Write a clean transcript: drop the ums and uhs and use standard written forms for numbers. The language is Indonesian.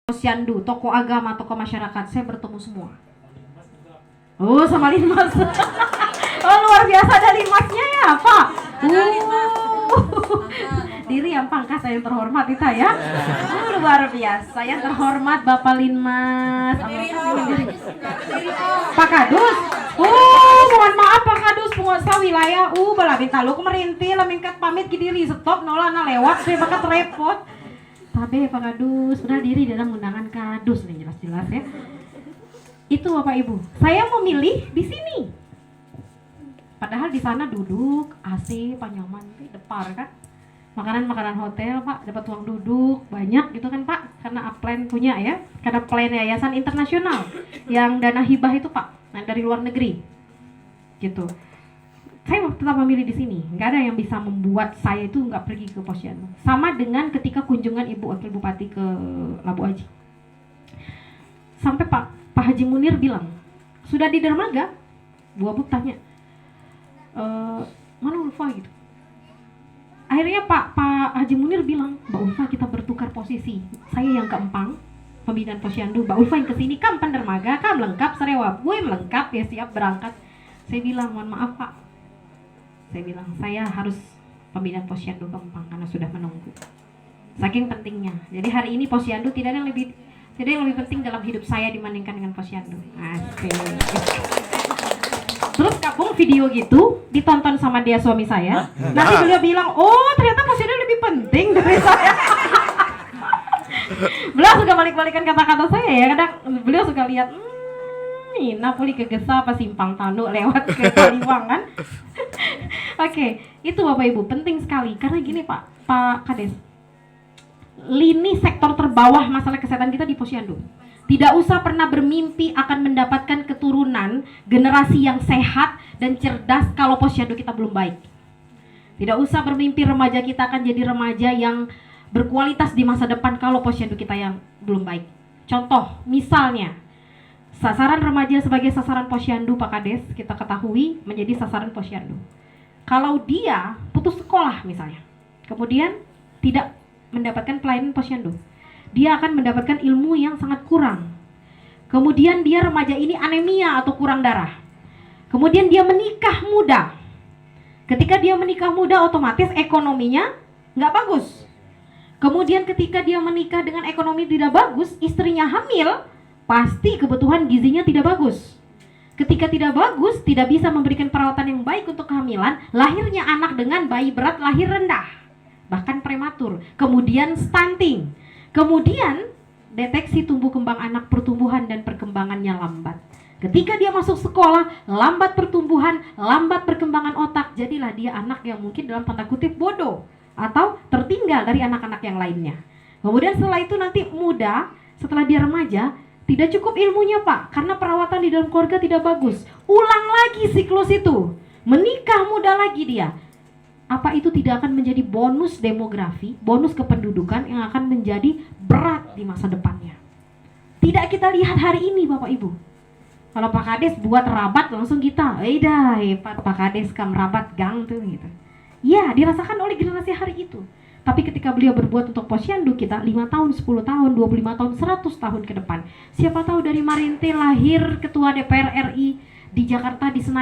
Posyandu, tokoh agama, tokoh masyarakat, saya bertemu semua. Oh, sama Linmas. Oh, luar biasa ada Linmasnya ya, Pak. Diri yang pangkas yang terhormat itu ya. Luar biasa yang terhormat Bapak Linmas. Pak Kadus. Mohon maaf Pak Kadus, penguasa wilayah balabin talu kemerintih lamingkat pamit ke diri stop nolana lewat saya bakat repot. Tabe Pak Kadus, udah diri dalam undangan Kadus nih jelas-jelas ya. Itu Bapak Ibu, saya memilih di sini. Padahal di sana duduk AC, panyaman, depar kan. Makanan-makanan hotel Pak, dapat uang duduk banyak gitu kan Pak, karena upline punya ya, karena plan yayasan internasional yang dana hibah itu Pak, dari luar negeri, gitu. Saya tetap memilih di sini, nggak ada yang bisa membuat saya itu nggak pergi ke Posyandu. Sama dengan ketika kunjungan Ibu Wakil Bupati ke Labu Aji. Sampai Pak Haji Munir bilang, sudah di dermaga, Bu Abu tanya, mana Ulfa gitu. Akhirnya Pak Haji Munir bilang, Mbak Ulfa kita bertukar posisi. Saya yang ke Empang, pembinaan Posyandu, Mbak Ulfa yang kesini, kam dermaga, kam lengkap, sarewa, gue lengkap ya siap berangkat. Saya bilang, mohon maaf Pak. Saya bilang, saya harus pembinaan Posyandu ke Empang karena sudah menunggu. Saking pentingnya. Jadi hari ini Posyandu tidak ada yang lebih penting dalam hidup saya dibandingkan dengan Posyandu. Asik. Terus kapung video gitu ditonton sama dia suami saya. Nanti beliau bilang, oh ternyata Posyandu lebih penting dari saya. Beliau suka balik-balikan kata-kata saya ya. Kadang beliau suka lihat, Napoli ke Gesa apa Simpang Tanu lewat ke Kaliwang kan. Oke, itu Bapak Ibu penting sekali karena gini Pak Kades, lini sektor terbawah masalah kesehatan kita di Posyandu. Tidak usah pernah bermimpi akan mendapatkan keturunan generasi yang sehat dan cerdas kalau Posyandu kita belum baik. Tidak usah bermimpi remaja kita akan jadi remaja yang berkualitas di masa depan kalau Posyandu kita yang belum baik. Contoh, misalnya sasaran remaja sebagai sasaran Posyandu Pak Kades kita ketahui menjadi sasaran Posyandu. Kalau dia putus sekolah misalnya, kemudian tidak mendapatkan pelayanan Posyandu, dia akan mendapatkan ilmu yang sangat kurang. Kemudian dia remaja ini anemia atau kurang darah. Kemudian dia menikah muda. Ketika dia menikah muda otomatis ekonominya nggak bagus. Kemudian ketika dia menikah dengan ekonomi tidak bagus, istrinya hamil, pasti kebutuhan gizinya tidak bagus. Ketika tidak bagus, tidak bisa memberikan perawatan yang baik untuk kehamilan, lahirnya anak dengan bayi berat lahir rendah, bahkan prematur. Kemudian stunting. Kemudian deteksi tumbuh kembang anak, pertumbuhan dan perkembangannya lambat. Ketika dia masuk sekolah, lambat pertumbuhan, lambat perkembangan otak, jadilah dia anak yang mungkin dalam tanda kutip bodoh atau tertinggal dari anak-anak yang lainnya. Kemudian setelah itu nanti muda, setelah dia remaja, tidak cukup ilmunya Pak, karena perawatan di dalam keluarga tidak bagus. Ulang lagi siklus itu, menikah muda lagi dia. Apa itu tidak akan menjadi bonus demografi, bonus kependudukan yang akan menjadi berat di masa depannya? Tidak kita lihat hari ini Bapak Ibu. Kalau Pak Kades buat rabat langsung kita, Pak Kades kam rabat gang tuh gitu. Ya, dirasakan oleh generasi hari itu. Tapi ketika beliau berbuat untuk Posyandu kita 5 tahun, 10 tahun, 25 tahun, 100 tahun ke depan. Siapa tahu dari Marinte lahir ketua DPR RI di Jakarta di Senayan.